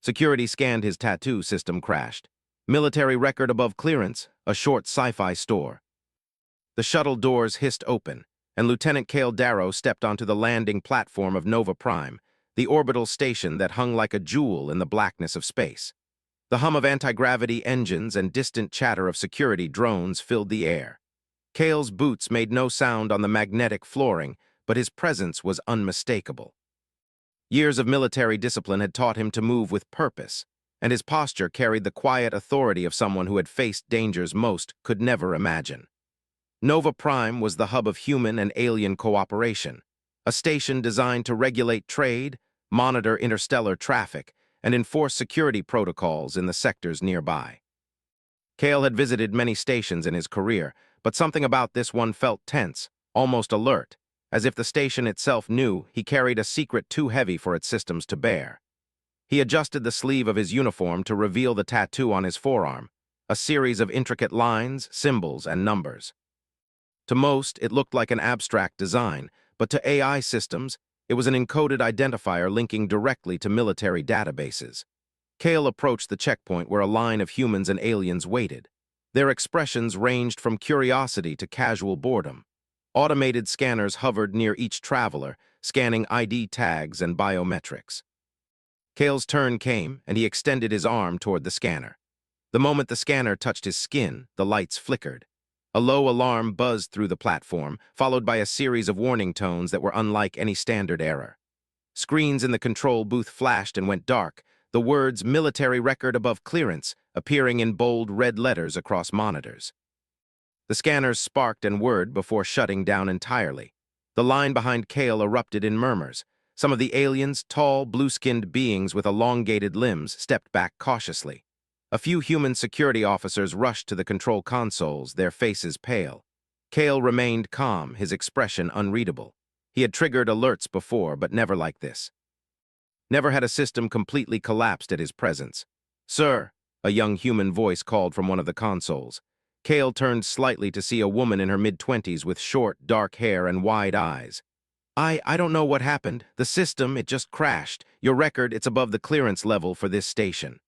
Security scanned his tattoo system crashed. Military record above clearance, a short sci-fi store. The shuttle doors hissed open, and Lieutenant Kale Darrow stepped onto the landing platform of Nova Prime, the orbital station that hung like a jewel in the blackness of space. The hum of anti-gravity engines and distant chatter of security drones filled the air. Kale's boots made no sound on the magnetic flooring, but his presence was unmistakable. Years of military discipline had taught him to move with purpose, and his posture carried the quiet authority of someone who had faced dangers most could never imagine. Nova Prime was the hub of human and alien cooperation, a station designed to regulate trade, monitor interstellar traffic, and enforce security protocols in the sectors nearby. Kale had visited many stations in his career, but something about this one felt tense, almost alert, as if the station itself knew he carried a secret too heavy for its systems to bear. He adjusted the sleeve of his uniform to reveal the tattoo on his forearm, a series of intricate lines, symbols, and numbers. To most, it looked like an abstract design, but to AI systems, it was an encoded identifier linking directly to military databases. Kale approached the checkpoint where a line of humans and aliens waited. Their expressions ranged from curiosity to casual boredom. Automated scanners hovered near each traveler, scanning ID tags and biometrics. Kale's turn came, and he extended his arm toward the scanner. The moment the scanner touched his skin, the lights flickered. A low alarm buzzed through the platform, followed by a series of warning tones that were unlike any standard error. Screens in the control booth flashed and went dark, the words "military record above clearance" appearing in bold red letters across monitors. The scanners sparked and whirred before shutting down entirely. The line behind Kale erupted in murmurs. Some of the aliens, tall, blue-skinned beings with elongated limbs, stepped back cautiously. A few human security officers rushed to the control consoles, their faces pale. Kale remained calm, his expression unreadable. He had triggered alerts before, but never like this. Never had a system completely collapsed at his presence. "Sir," a young human voice called from one of the consoles. Kale turned slightly to see a woman in her mid-20s with short, dark hair and wide eyes. I don't know what happened. The system, it just crashed. Your record, it's above the clearance level for this station."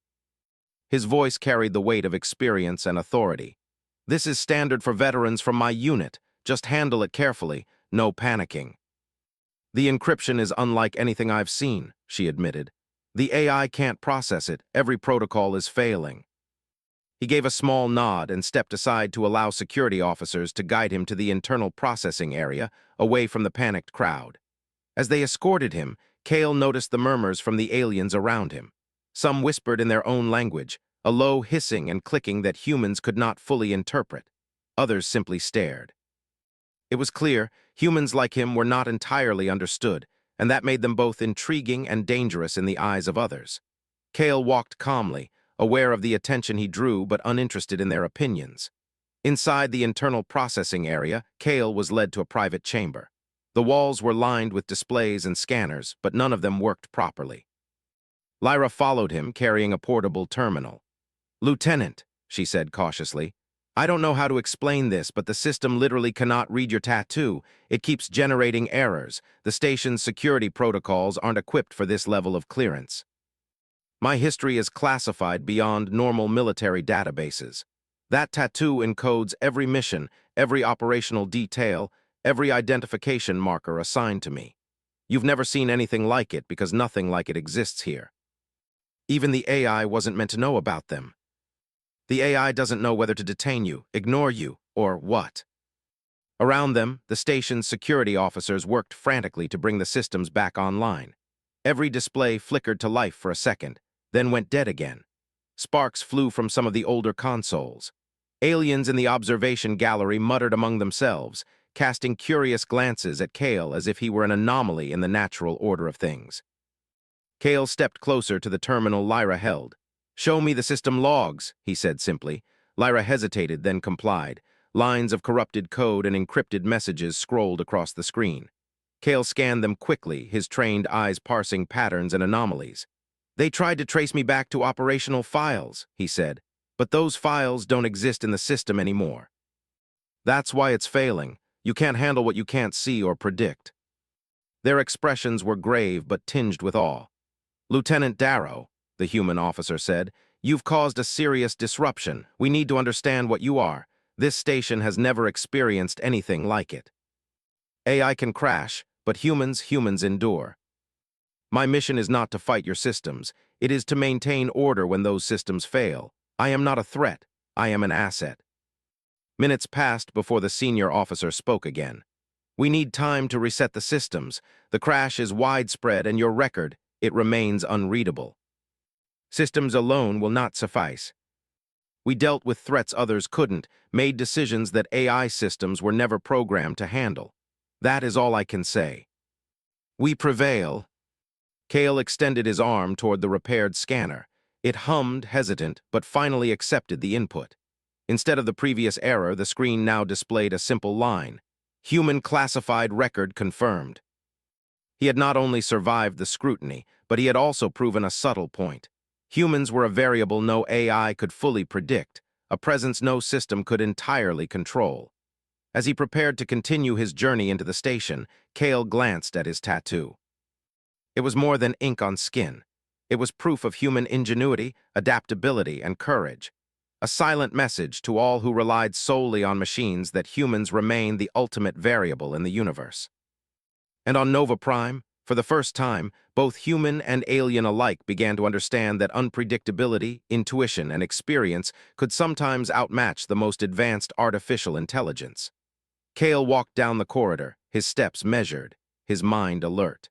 His voice carried the weight of experience and authority. "This is standard for veterans from my unit. Just handle it carefully. No panicking." "The encryption is unlike anything I've seen," she admitted. "The AI can't process it. Every protocol is failing." He gave a small nod and stepped aside to allow security officers to guide him to the internal processing area, away from the panicked crowd. As they escorted him, Kale noticed the murmurs from the aliens around him. Some whispered in their own language, a low hissing and clicking that humans could not fully interpret. Others simply stared. It was clear humans like him were not entirely understood, and that made them both intriguing and dangerous in the eyes of others. Kale walked calmly, aware of the attention he drew but uninterested in their opinions. Inside the internal processing area, Kale was led to a private chamber. The walls were lined with displays and scanners, but none of them worked properly. Lyra followed him, carrying a portable terminal. "Lieutenant," she said cautiously, "I don't know how to explain this, but the system literally cannot read your tattoo. It keeps generating errors. The station's security protocols aren't equipped for this level of clearance. My history is classified beyond normal military databases. That tattoo encodes every mission, every operational detail, every identification marker assigned to me. You've never seen anything like it because nothing like it exists here. Even the AI wasn't meant to know about them. The AI doesn't know whether to detain you, ignore you, or what." Around them, the station's security officers worked frantically to bring the systems back online. Every display flickered to life for a second, then went dead again. Sparks flew from some of the older consoles. Aliens in the observation gallery muttered among themselves, casting curious glances at Kale as if he were an anomaly in the natural order of things. Kale stepped closer to the terminal Lyra held. "Show me the system logs," he said simply. Lyra hesitated, then complied. Lines of corrupted code and encrypted messages scrolled across the screen. Kale scanned them quickly, his trained eyes parsing patterns and anomalies. "They tried to trace me back to operational files," he said, "but those files don't exist in the system anymore. That's why it's failing. You can't handle what you can't see or predict." Their expressions were grave but tinged with awe. "Lieutenant Darrow," the human officer said. "You've caused a serious disruption. We need to understand what you are. This station has never experienced anything like it. AI can crash, but humans endure. My mission is not to fight your systems. It is to maintain order when those systems fail. I am not a threat. I am an asset." Minutes passed before the senior officer spoke again. "We need time to reset the systems. The crash is widespread and your record, it remains unreadable. Systems alone will not suffice. We dealt with threats others couldn't, made decisions that AI systems were never programmed to handle. That is all I can say. We prevail." Kale extended his arm toward the repaired scanner. It hummed, hesitant, but finally accepted the input. Instead of the previous error, the screen now displayed a simple line: "Human classified record confirmed." He had not only survived the scrutiny, but he had also proven a subtle point. Humans were a variable no AI could fully predict, a presence no system could entirely control. As he prepared to continue his journey into the station, Kale glanced at his tattoo. It was more than ink on skin. It was proof of human ingenuity, adaptability, and courage. A silent message to all who relied solely on machines that humans remain the ultimate variable in the universe. And on Nova Prime, for the first time, both human and alien alike began to understand that unpredictability, intuition, and experience could sometimes outmatch the most advanced artificial intelligence. Kale walked down the corridor, his steps measured, his mind alert.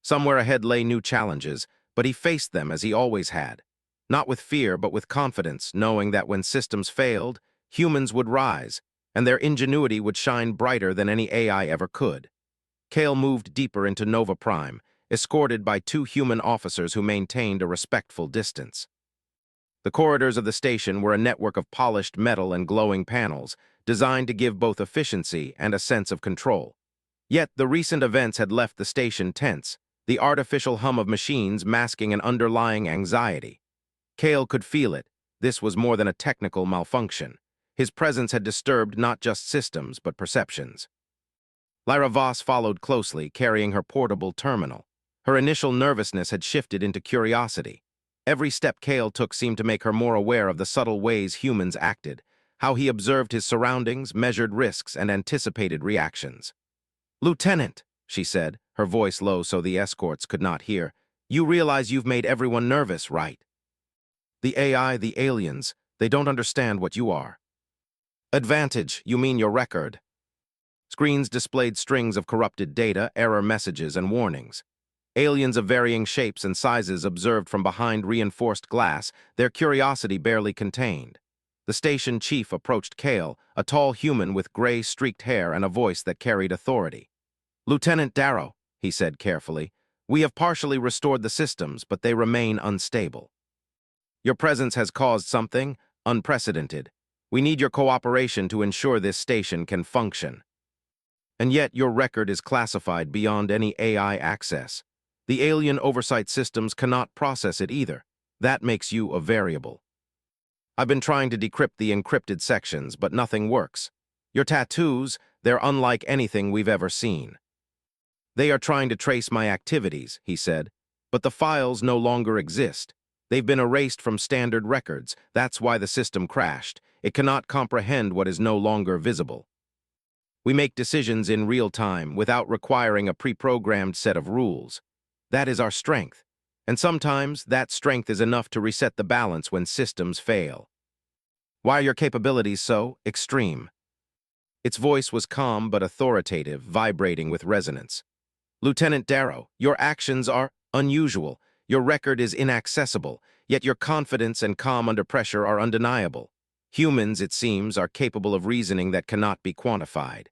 Somewhere ahead lay new challenges, but he faced them as he always had. Not with fear, but with confidence, knowing that when systems failed, humans would rise, and their ingenuity would shine brighter than any AI ever could. Kale moved deeper into Nova Prime, escorted by two human officers who maintained a respectful distance. The corridors of the station were a network of polished metal and glowing panels, designed to give both efficiency and a sense of control. Yet the recent events had left the station tense, the artificial hum of machines masking an underlying anxiety. Kale could feel it. This was more than a technical malfunction. His presence had disturbed not just systems, but perceptions. Lyra Voss followed closely, carrying her portable terminal. Her initial nervousness had shifted into curiosity. Every step Kale took seemed to make her more aware of the subtle ways humans acted, how he observed his surroundings, measured risks, and anticipated reactions. "Lieutenant," she said, her voice low so the escorts could not hear, "you realize you've made everyone nervous, right? The AI, the aliens, they don't understand what you are." "Advantage, you mean your record?" Screens displayed strings of corrupted data, error messages, and warnings. Aliens of varying shapes and sizes observed from behind reinforced glass, their curiosity barely contained. The station chief approached Kale, a tall human with gray streaked hair and a voice that carried authority. "Lieutenant Darrow," he said carefully, "we have partially restored the systems, but they remain unstable. Your presence has caused something unprecedented. We need your cooperation to ensure this station can function. And yet your record is classified beyond any AI access. The alien oversight systems cannot process it either. That makes you a variable. I've been trying to decrypt the encrypted sections, but nothing works. Your tattoos, they're unlike anything we've ever seen." "They are trying to trace my activities," he said, "but the files no longer exist. They've been erased from standard records. That's why the system crashed. It cannot comprehend what is no longer visible. We make decisions in real time without requiring a pre-programmed set of rules. That is our strength, and sometimes that strength is enough to reset the balance when systems fail." "Why are your capabilities so extreme?" Its voice was calm but authoritative, vibrating with resonance. "Lieutenant Darrow, your actions are unusual. Your record is inaccessible, yet your confidence and calm under pressure are undeniable. Humans, it seems, are capable of reasoning that cannot be quantified.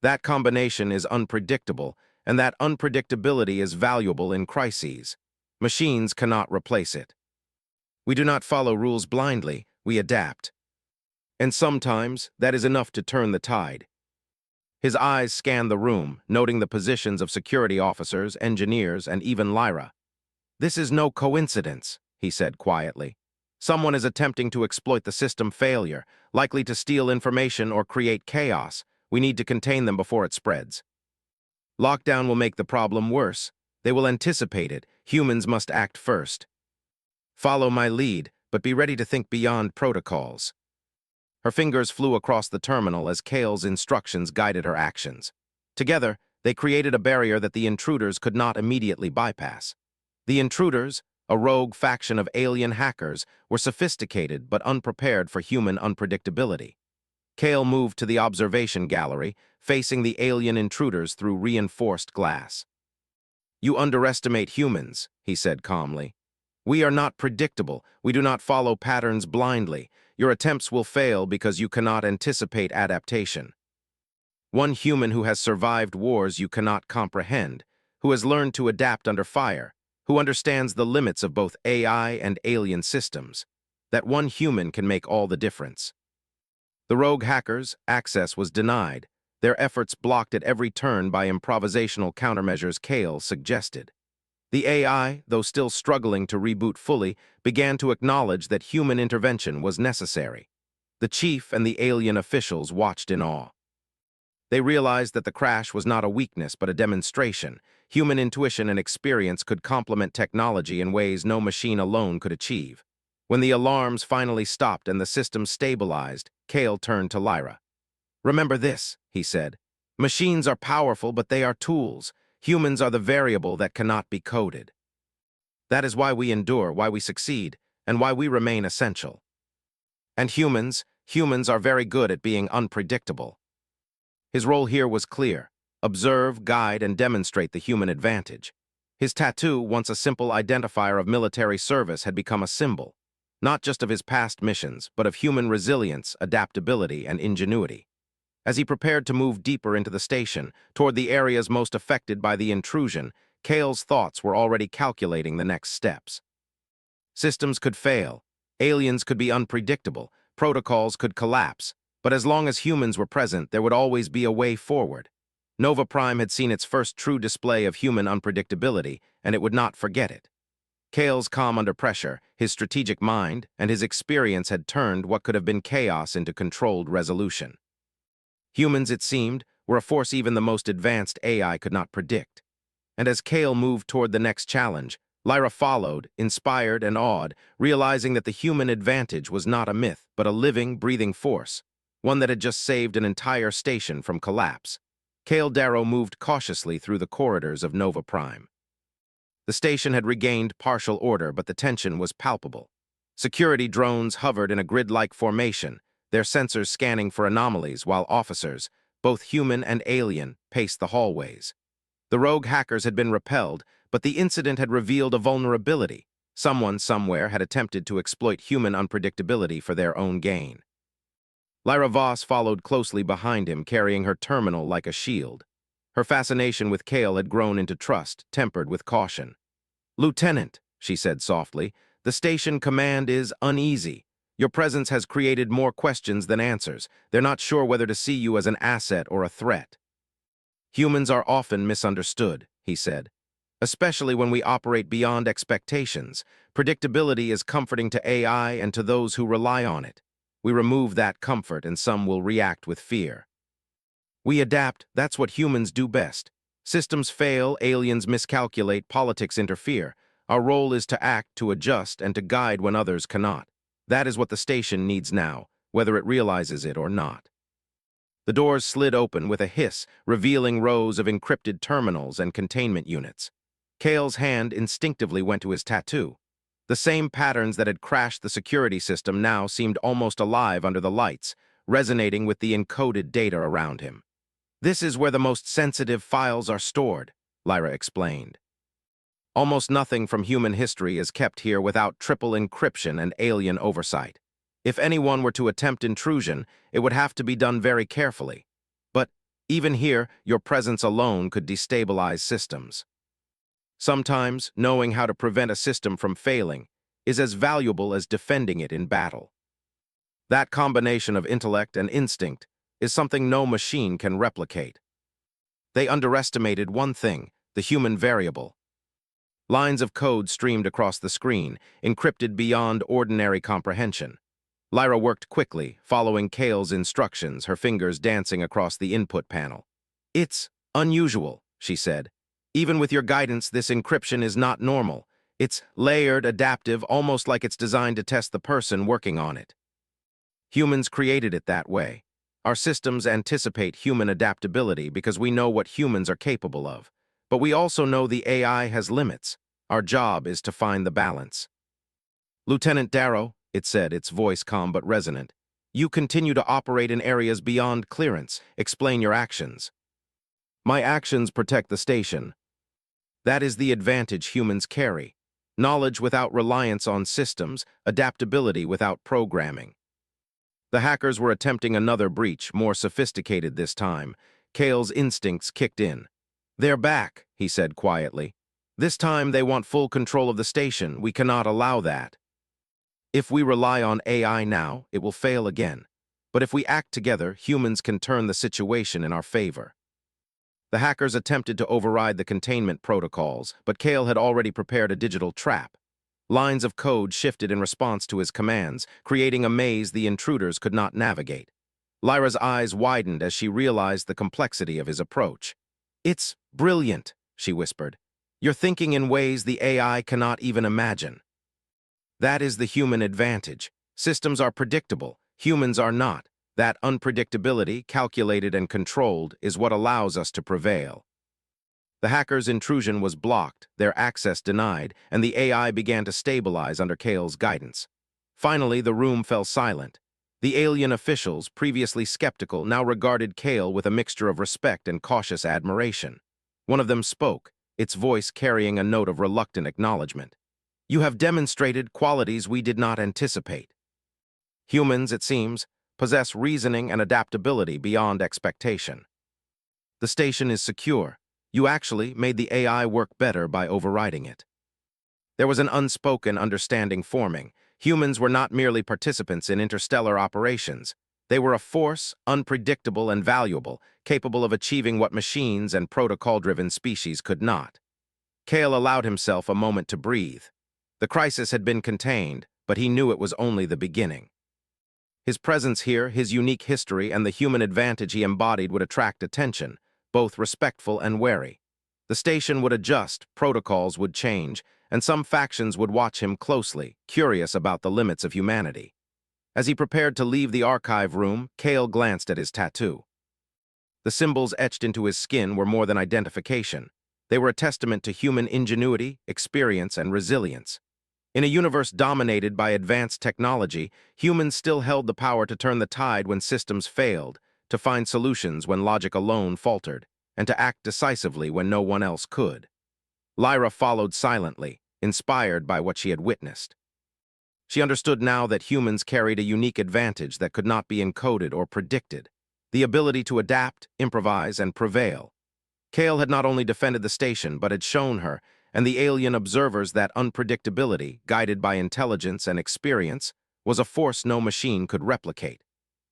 That combination is unpredictable, and that unpredictability is valuable in crises. Machines cannot replace it. We do not follow rules blindly, we adapt. And sometimes that is enough to turn the tide." His eyes scanned the room, noting the positions of security officers, engineers, and even Lyra. "This is no coincidence," he said quietly. "Someone is attempting to exploit the system failure, likely to steal information or create chaos. We need to contain them before it spreads. Lockdown will make the problem worse. They will anticipate it. Humans must act first. Follow my lead, but be ready to think beyond protocols. Her fingers flew across the terminal as Kale's instructions guided her actions. Together, they created a barrier that the intruders could not immediately bypass. The intruders, a rogue faction of alien hackers, were sophisticated but unprepared for human unpredictability. Kale moved to the observation gallery, facing the alien intruders through reinforced glass. "You underestimate humans," he said calmly. "We are not predictable. We do not follow patterns blindly. Your attempts will fail because you cannot anticipate adaptation. One human who has survived wars you cannot comprehend, who has learned to adapt under fire, who understands the limits of both AI and alien systems. That one human can make all the difference." The rogue hackers' access was denied, their efforts blocked at every turn by improvisational countermeasures Kale suggested. The AI, though still struggling to reboot fully, began to acknowledge that human intervention was necessary. The chief and the alien officials watched in awe. They realized that the crash was not a weakness but a demonstration. Human intuition and experience could complement technology in ways no machine alone could achieve. When the alarms finally stopped and the system stabilized, Kale turned to Lyra. "Remember this," he said. "Machines are powerful, but they are tools. Humans are the variable that cannot be coded. That is why we endure, why we succeed, and why we remain essential. And humans are very good at being unpredictable." His role here was clear: observe, guide, and demonstrate the human advantage. His tattoo, once a simple identifier of military service, had become a symbol, not just of his past missions, but of human resilience, adaptability, and ingenuity. As he prepared to move deeper into the station, toward the areas most affected by the intrusion, Kale's thoughts were already calculating the next steps. Systems could fail, aliens could be unpredictable, protocols could collapse, but as long as humans were present, there would always be a way forward. Nova Prime had seen its first true display of human unpredictability, and it would not forget it. Kale's calm under pressure, his strategic mind, and his experience had turned what could have been chaos into controlled resolution. Humans, it seemed, were a force even the most advanced AI could not predict. And as Kale moved toward the next challenge, Lyra followed, inspired and awed, realizing that the human advantage was not a myth, but a living, breathing force, one that had just saved an entire station from collapse. Kale Darrow moved cautiously through the corridors of Nova Prime. The station had regained partial order, but the tension was palpable. Security drones hovered in a grid-like formation, their sensors scanning for anomalies, while officers, both human and alien, paced the hallways. The rogue hackers had been repelled, but the incident had revealed a vulnerability. Someone somewhere had attempted to exploit human unpredictability for their own gain. Lyra Voss followed closely behind him, carrying her terminal like a shield. Her fascination with Kale had grown into trust, tempered with caution. "Lieutenant," she said softly, "the station command is uneasy. Your presence has created more questions than answers. They're not sure whether to see you as an asset or a threat." "Humans are often misunderstood," he said, "especially when we operate beyond expectations. Predictability is comforting to AI and to those who rely on it. We remove that comfort and some will react with fear. We adapt, that's what humans do best. Systems fail, aliens miscalculate, politics interfere. Our role is to act, to adjust, and to guide when others cannot. That is what the station needs now, whether it realizes it or not." The doors slid open with a hiss, revealing rows of encrypted terminals and containment units. Kale's hand instinctively went to his tattoo. The same patterns that had crashed the security system now seemed almost alive under the lights, resonating with the encoded data around him. "This is where the most sensitive files are stored," Lyra explained. "Almost nothing from human history is kept here without triple encryption and alien oversight. If anyone were to attempt intrusion, it would have to be done very carefully. But even here, your presence alone could destabilize systems. Sometimes, knowing how to prevent a system from failing is as valuable as defending it in battle. That combination of intellect and instinct is something no machine can replicate." They underestimated one thing: the human variable. Lines of code streamed across the screen, encrypted beyond ordinary comprehension. Lyra worked quickly, following Kale's instructions, her fingers dancing across the input panel. "It's unusual," she said. "Even with your guidance, this encryption is not normal. It's layered, adaptive, almost like it's designed to test the person working on it. Humans created it that way. Our systems anticipate human adaptability because we know what humans are capable of. But we also know the AI has limits. Our job is to find the balance. Lieutenant Darrow, it said, its voice calm but resonant, you continue to operate in areas beyond clearance. Explain your actions. My actions protect the station. That is the advantage humans carry. Knowledge without reliance on systems, adaptability without programming. The hackers were attempting another breach, more sophisticated this time. Kale's instincts kicked in. They're back, he said quietly. This time they want full control of the station. We cannot allow that. If we rely on AI now, it will fail again. But if we act together, humans can turn the situation in our favor. The hackers attempted to override the containment protocols, but Kale had already prepared a digital trap. Lines of code shifted in response to his commands, creating a maze the intruders could not navigate. Lyra's eyes widened as she realized the complexity of his approach. It's brilliant, she whispered. You're thinking in ways the AI cannot even imagine. That is the human advantage. Systems are predictable, humans are not. That unpredictability, calculated and controlled, is what allows us to prevail. The hackers' intrusion was blocked, their access denied, and the AI began to stabilize under Kale's guidance. Finally, the room fell silent. The alien officials, previously skeptical, now regarded Kale with a mixture of respect and cautious admiration. One of them spoke, its voice carrying a note of reluctant acknowledgement. You have demonstrated qualities we did not anticipate. Humans, it seems, possess reasoning and adaptability beyond expectation. The station is secure. You actually made the AI work better by overriding it. There was an unspoken understanding forming. Humans were not merely participants in interstellar operations. They were a force, unpredictable and valuable, capable of achieving what machines and protocol-driven species could not. Kale allowed himself a moment to breathe. The crisis had been contained, but he knew it was only the beginning. His presence here, his unique history, and the human advantage he embodied would attract attention, both respectful and wary. The station would adjust, protocols would change, and some factions would watch him closely, curious about the limits of humanity. As he prepared to leave the archive room, Kale glanced at his tattoo. The symbols etched into his skin were more than identification. They were a testament to human ingenuity, experience, and resilience. In a universe dominated by advanced technology, humans still held the power to turn the tide when systems failed, to find solutions when logic alone faltered, and to act decisively when no one else could. Lyra followed silently, inspired by what she had witnessed. She understood now that humans carried a unique advantage that could not be encoded or predicted, the ability to adapt, improvise, and prevail. Kale had not only defended the station, but had shown her, and the alien observers, that unpredictability, guided by intelligence and experience, was a force no machine could replicate.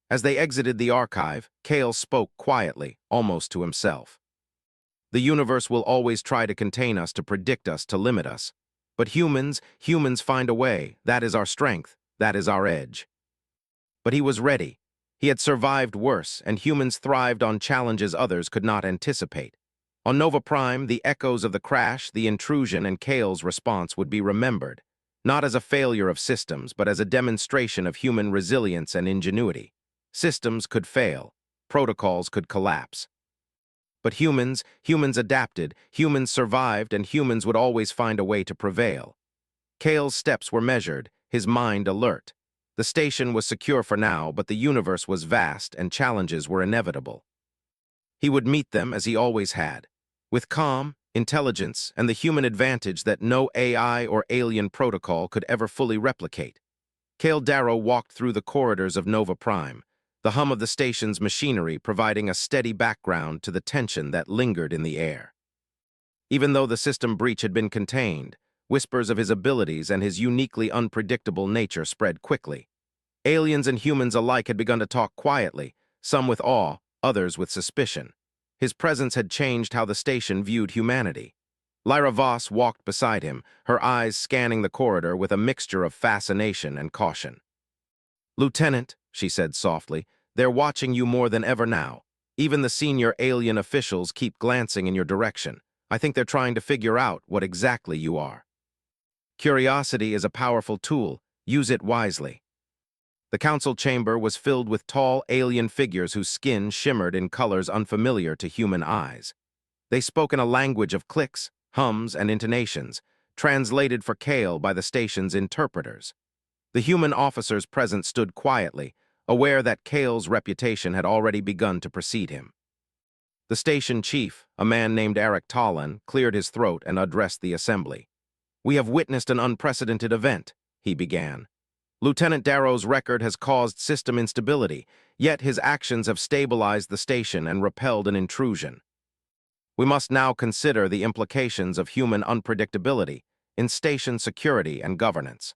As they exited the archive, Kale spoke quietly, almost to himself. The universe will always try to contain us, to predict us, to limit us. But humans find a way. That is our strength. That is our edge. But he was ready. He had survived worse, and humans thrived on challenges others could not anticipate. On Nova Prime, the echoes of the crash, the intrusion, and Kale's response would be remembered, not as a failure of systems, but as a demonstration of human resilience and ingenuity. Systems could fail, protocols could collapse. But humans adapted, humans survived, and humans would always find a way to prevail. Kale's steps were measured, his mind alert. The station was secure for now, but the universe was vast, and challenges were inevitable. He would meet them as he always had, with calm, intelligence, and the human advantage that no AI or alien protocol could ever fully replicate. Kale Darrow walked through the corridors of Nova Prime, the hum of the station's machinery providing a steady background to the tension that lingered in the air. Even though the system breach had been contained, whispers of his abilities and his uniquely unpredictable nature spread quickly. Aliens and humans alike had begun to talk quietly, some with awe, others with suspicion. His presence had changed how the station viewed humanity. Lyra Voss walked beside him, her eyes scanning the corridor with a mixture of fascination and caution. "Lieutenant," she said softly, "they're watching you more than ever now. Even the senior alien officials keep glancing in your direction. I think they're trying to figure out what exactly you are." Curiosity is a powerful tool. Use it wisely. The council chamber was filled with tall, alien figures whose skin shimmered in colors unfamiliar to human eyes. They spoke in a language of clicks, hums, and intonations, translated for Kale by the station's interpreters. The human officers present stood quietly, aware that Kale's reputation had already begun to precede him. The station chief, a man named Eric Tallon, cleared his throat and addressed the assembly. "We have witnessed an unprecedented event," he began. "Lieutenant Darrow's record has caused system instability, yet his actions have stabilized the station and repelled an intrusion. We must now consider the implications of human unpredictability in station security and governance.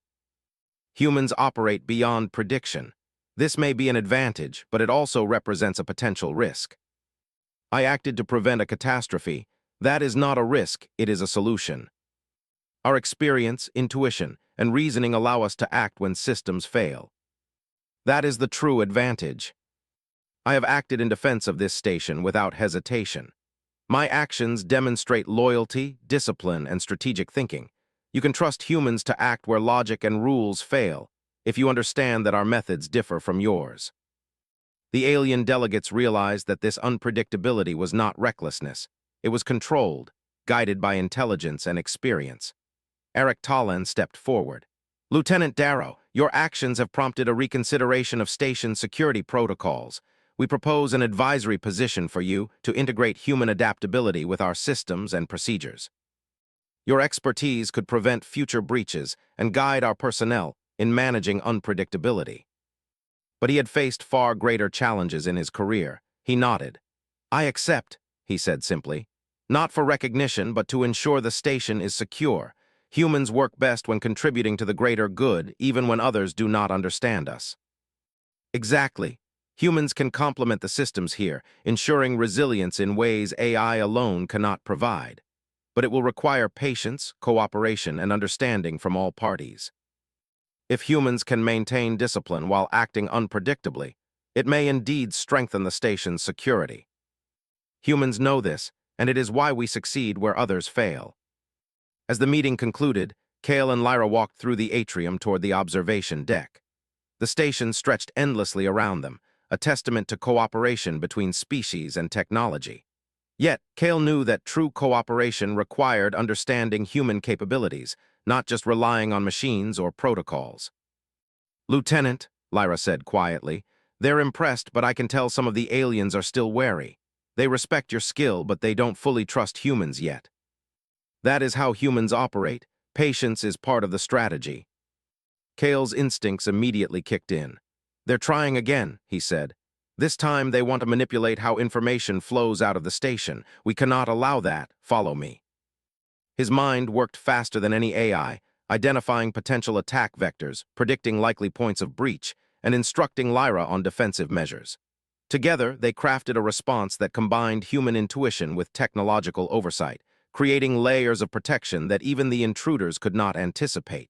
Humans operate beyond prediction. This may be an advantage, but it also represents a potential risk. I acted to prevent a catastrophe. That is not a risk, it is a solution. Our experience, intuition, and reasoning allow us to act when systems fail. That is the true advantage. I have acted in defense of this station without hesitation. My actions demonstrate loyalty, discipline, and strategic thinking. You can trust humans to act where logic and rules fail, if you understand that our methods differ from yours." The alien delegates realized that this unpredictability was not recklessness. It was controlled, guided by intelligence and experience. Eric Tallon stepped forward. "Lieutenant Darrow, your actions have prompted a reconsideration of station security protocols. We propose an advisory position for you to integrate human adaptability with our systems and procedures. Your expertise could prevent future breaches and guide our personnel in managing unpredictability." But he had faced far greater challenges in his career. He nodded. "I accept," he said simply. "Not for recognition, but to ensure the station is secure. Humans work best when contributing to the greater good, even when others do not understand us." "Exactly. Humans can complement the systems here, ensuring resilience in ways AI alone cannot provide. But it will require patience, cooperation, and understanding from all parties. If humans can maintain discipline while acting unpredictably, it may indeed strengthen the station's security. Humans know this, and it is why we succeed where others fail." As the meeting concluded, Kale and Lyra walked through the atrium toward the observation deck. The station stretched endlessly around them, a testament to cooperation between species and technology. Yet, Kale knew that true cooperation required understanding human capabilities, not just relying on machines or protocols. "Lieutenant," Lyra said quietly, "they're impressed, but I can tell some of the aliens are still wary. They respect your skill, but they don't fully trust humans yet. That is how humans operate. Patience is part of the strategy." Kale's instincts immediately kicked in. "They're trying again," he said. "This time they want to manipulate how information flows out of the station. We cannot allow that. Follow me." His mind worked faster than any AI, identifying potential attack vectors, predicting likely points of breach, and instructing Lyra on defensive measures. Together, they crafted a response that combined human intuition with technological oversight, creating layers of protection that even the intruders could not anticipate.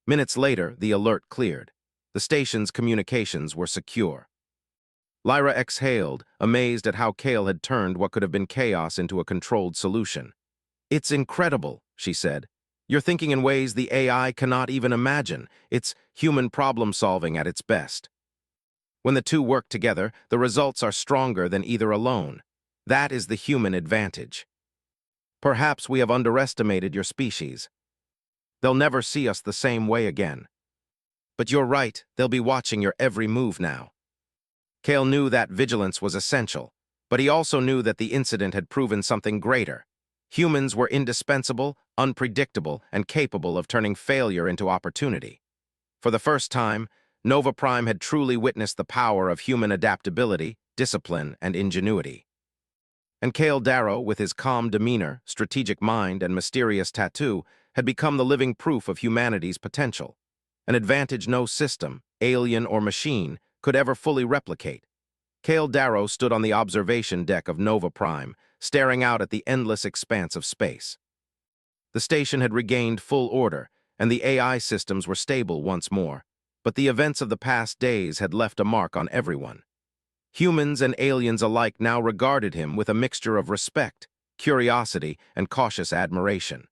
Minutes later, the alert cleared. The station's communications were secure. Lyra exhaled, amazed at how Kale had turned what could have been chaos into a controlled solution. "It's incredible," she said. "You're thinking in ways the AI cannot even imagine. It's human problem-solving at its best. When the two work together, the results are stronger than either alone. That is the human advantage. Perhaps we have underestimated your species. They'll never see us the same way again. But you're right, they'll be watching your every move now." Kale knew that vigilance was essential, but he also knew that the incident had proven something greater. Humans were indispensable, unpredictable, and capable of turning failure into opportunity. For the first time, Nova Prime had truly witnessed the power of human adaptability, discipline, and ingenuity. And Kale Darrow, with his calm demeanor, strategic mind, and mysterious tattoo, had become the living proof of humanity's potential, an advantage no system, alien or machine, could ever fully replicate. Kale Darrow stood on the observation deck of Nova Prime, staring out at the endless expanse of space. The station had regained full order, and the AI systems were stable once more, but the events of the past days had left a mark on everyone. Humans and aliens alike now regarded him with a mixture of respect, curiosity, and cautious admiration.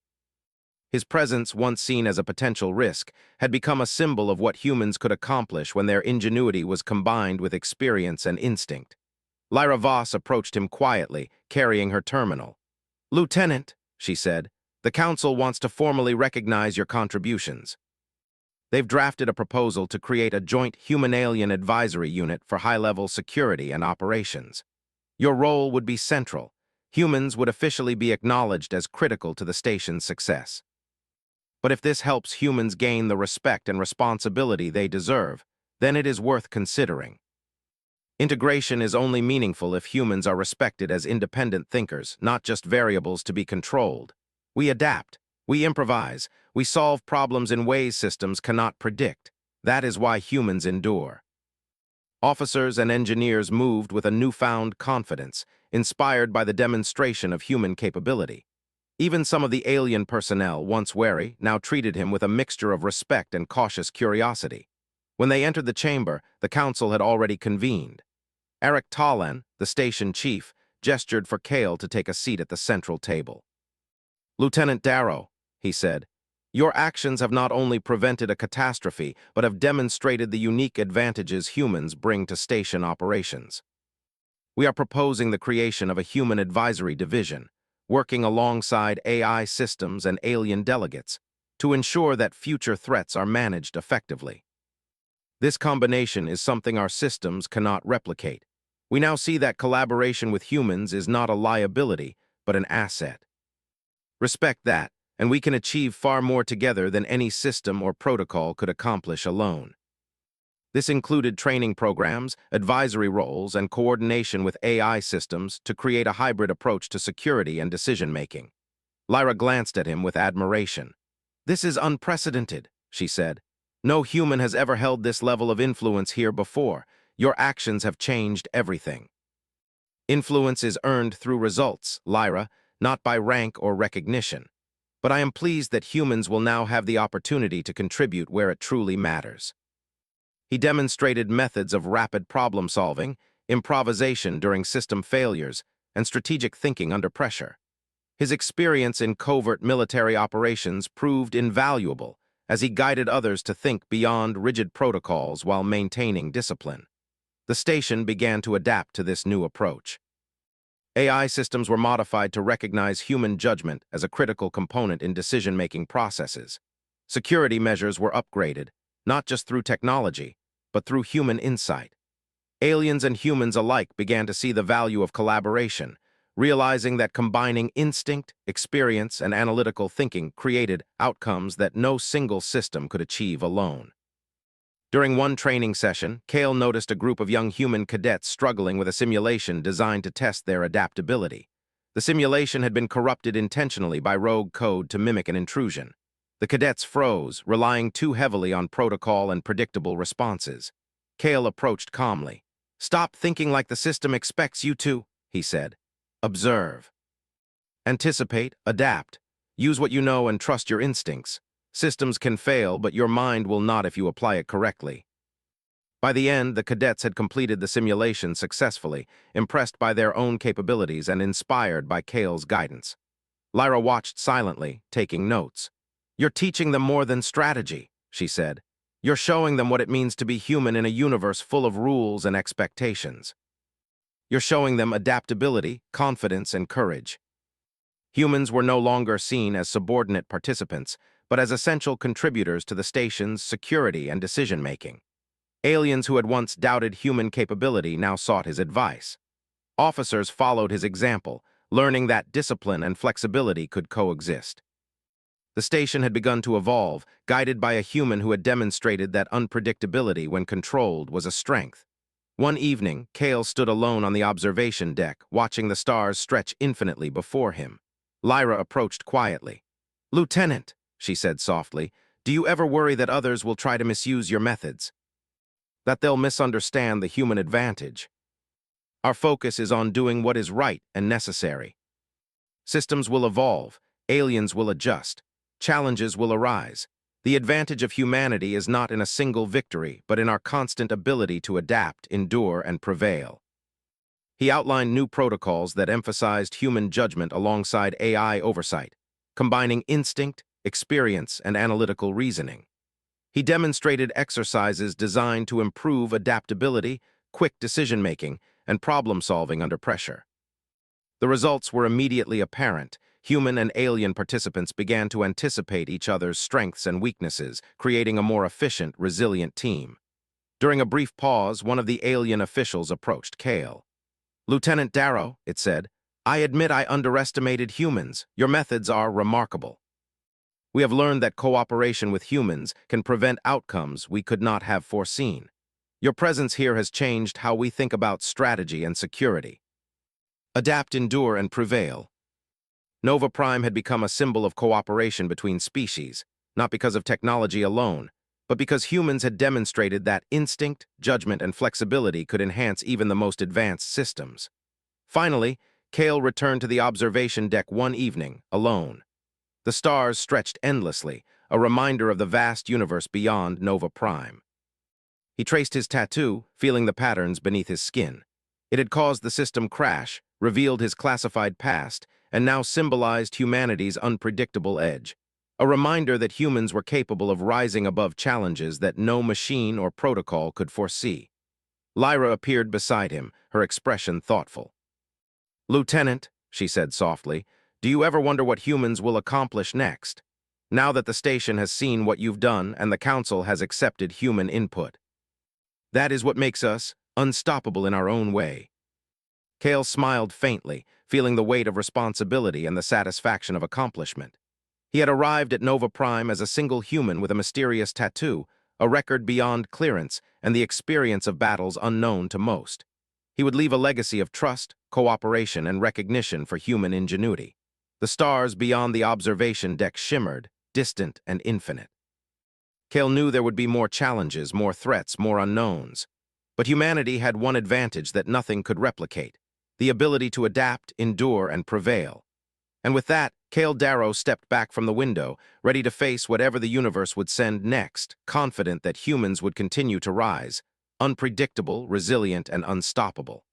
His presence, once seen as a potential risk, had become a symbol of what humans could accomplish when their ingenuity was combined with experience and instinct. Lyra Voss approached him quietly, carrying her terminal. "Lieutenant," she said, "the Council wants to formally recognize your contributions. They've drafted a proposal to create a joint human-alien advisory unit for high-level security and operations. Your role would be central. Humans would officially be acknowledged as critical to the station's success. But if this helps humans gain the respect and responsibility they deserve, then it is worth considering. Integration is only meaningful if humans are respected as independent thinkers, not just variables to be controlled. We adapt, we improvise, we solve problems in ways systems cannot predict. That is why humans endure." Officers and engineers moved with a newfound confidence, inspired by the demonstration of human capability. Even some of the alien personnel, once wary, now treated him with a mixture of respect and cautious curiosity. When they entered the chamber, the council had already convened. Eric Tallan, the station chief, gestured for Kale to take a seat at the central table. "Lieutenant Darrow," he said, "your actions have not only prevented a catastrophe, but have demonstrated the unique advantages humans bring to station operations. We are proposing the creation of a human advisory division, working alongside AI systems and alien delegates, to ensure that future threats are managed effectively. This combination is something our systems cannot replicate. We now see that collaboration with humans is not a liability, but an asset. Respect that, and we can achieve far more together than any system or protocol could accomplish alone." This included training programs, advisory roles, and coordination with AI systems to create a hybrid approach to security and decision-making. Lyra glanced at him with admiration. "This is unprecedented," she said. "No human has ever held this level of influence here before. Your actions have changed everything." "Influence is earned through results, Lyra, not by rank or recognition. But I am pleased that humans will now have the opportunity to contribute where it truly matters." He demonstrated methods of rapid problem-solving, improvisation during system failures, and strategic thinking under pressure. His experience in covert military operations proved invaluable as he guided others to think beyond rigid protocols while maintaining discipline. The station began to adapt to this new approach. AI systems were modified to recognize human judgment as a critical component in decision-making processes. Security measures were upgraded, not just through technology, but through human insight. Aliens and humans alike began to see the value of collaboration, realizing that combining instinct, experience, and analytical thinking created outcomes that no single system could achieve alone. During one training session, Kale noticed a group of young human cadets struggling with a simulation designed to test their adaptability. The simulation had been corrupted intentionally by rogue code to mimic an intrusion. The cadets froze, relying too heavily on protocol and predictable responses. Kale approached calmly. "Stop thinking like the system expects you to," he said. "Observe. Anticipate, adapt. Use what you know and trust your instincts. Systems can fail, but your mind will not if you apply it correctly." By the end, the cadets had completed the simulation successfully, impressed by their own capabilities and inspired by Kale's guidance. Lyra watched silently, taking notes. "You're teaching them more than strategy," she said. "You're showing them what it means to be human in a universe full of rules and expectations. You're showing them adaptability, confidence, and courage." Humans were no longer seen as subordinate participants, but as essential contributors to the station's security and decision-making. Aliens who had once doubted human capability now sought his advice. Officers followed his example, learning that discipline and flexibility could coexist. The station had begun to evolve, guided by a human who had demonstrated that unpredictability when controlled was a strength. One evening, Kale stood alone on the observation deck, watching the stars stretch infinitely before him. Lyra approached quietly. "Lieutenant," she said softly, "do you ever worry that others will try to misuse your methods? That they'll misunderstand the human advantage? Our focus is on doing what is right and necessary. Systems will evolve, aliens will adjust, challenges will arise. The advantage of humanity is not in a single victory, but in our constant ability to adapt, endure, and prevail." He outlined new protocols that emphasized human judgment alongside AI oversight, combining instinct, experience, and analytical reasoning. He demonstrated exercises designed to improve adaptability, quick decision-making, and problem-solving under pressure. The results were immediately apparent. Human and alien participants began to anticipate each other's strengths and weaknesses, creating a more efficient, resilient team. During a brief pause, one of the alien officials approached Kale. "Lieutenant Darrow," it said, "I admit I underestimated humans. Your methods are remarkable. We have learned that cooperation with humans can prevent outcomes we could not have foreseen. Your presence here has changed how we think about strategy and security. Adapt, endure, and prevail." Nova Prime had become a symbol of cooperation between species, not because of technology alone, but because humans had demonstrated that instinct, judgment, and flexibility could enhance even the most advanced systems. Finally, Kale returned to the observation deck one evening, alone. The stars stretched endlessly, a reminder of the vast universe beyond Nova Prime. He traced his tattoo, feeling the patterns beneath his skin. It had caused the system crash, revealed his classified past, and now symbolized humanity's unpredictable edge. A reminder that humans were capable of rising above challenges that no machine or protocol could foresee. Lyra appeared beside him, her expression thoughtful. "Lieutenant," she said softly, "do you ever wonder what humans will accomplish next? Now that the station has seen what you've done and the Council has accepted human input. That is what makes us unstoppable in our own way." Kale smiled faintly, feeling the weight of responsibility and the satisfaction of accomplishment. He had arrived at Nova Prime as a single human with a mysterious tattoo, a record beyond clearance, and the experience of battles unknown to most. He would leave a legacy of trust, cooperation, and recognition for human ingenuity. The stars beyond the observation deck shimmered, distant and infinite. Kale knew there would be more challenges, more threats, more unknowns. But humanity had one advantage that nothing could replicate: the ability to adapt, endure, and prevail. And with that, Kale Darrow stepped back from the window, ready to face whatever the universe would send next, confident that humans would continue to rise, unpredictable, resilient, and unstoppable.